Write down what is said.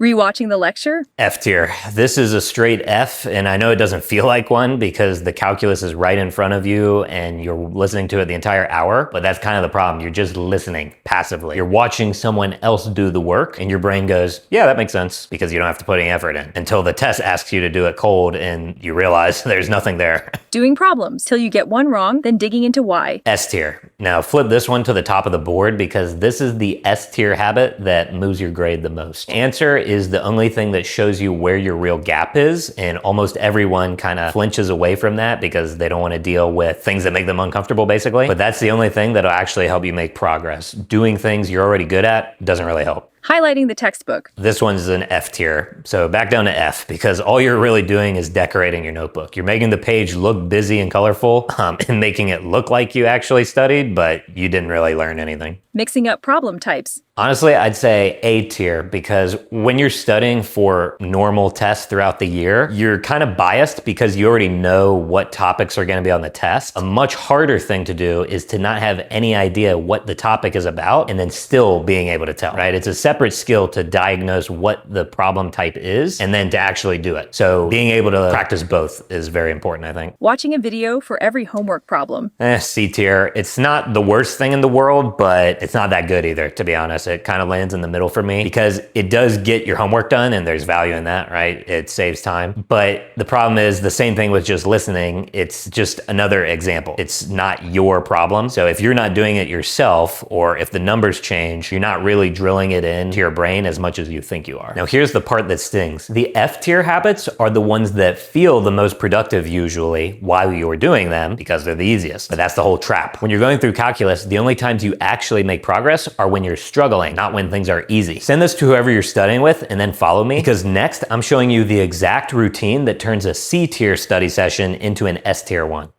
Rewatching the lecture? F tier. This is a straight F, and I know it doesn't feel like one because the calculus is right in front of you and you're listening to it the entire hour, but that's kind of the problem. You're just listening passively. You're watching someone else do the work and your brain goes, yeah, that makes sense, because you don't have to put any effort in until the test asks you to do it cold and you realize there's nothing there. Doing problems till you get one wrong, then digging into why. S tier. Now flip this one to the top of the board because this is the S tier habit that moves your grade the most. Answer is the only thing that shows you where your real gap is, and almost everyone kind of flinches away from that because they don't want to deal with things that make them uncomfortable, basically. But that's the only thing that'll actually help you make progress. Doing things you're already good at doesn't really help. Highlighting the textbook. This one's an F tier, so back down to F, because all you're really doing is decorating your notebook. You're making the page look busy and colorful, and making it look like you actually studied, but you didn't really learn anything. Mixing up problem types. Honestly, I'd say A tier, because when you're studying for normal tests throughout the year, you're kind of biased because you already know what topics are going to be on the test. A much harder thing to do is to not have any idea what the topic is about and then still being able to tell, right? It's a separate skill to diagnose what the problem type is and then to actually do it. So being able to practice both is very important, I think. Watching a video for every homework problem. C tier. It's not the worst thing in the world, but it's not that good either, to be honest. It kind of lands in the middle for me because it does get your homework done and there's value in that, right? It saves time. But the problem is the same thing with just listening. It's just another example. It's not your problem. So if you're not doing it yourself, or if the numbers change, you're not really drilling it into your brain as much as you think you are. Now here's the part that stings. The F tier habits are the ones that feel the most productive usually while you're doing them because they're the easiest. But that's the whole trap. When you're going through calculus, the only times you actually make progress are when you're struggling, not when things are easy. Send this to whoever you're studying with and then follow me, because next I'm showing you the exact routine that turns a C tier study session into an S tier one.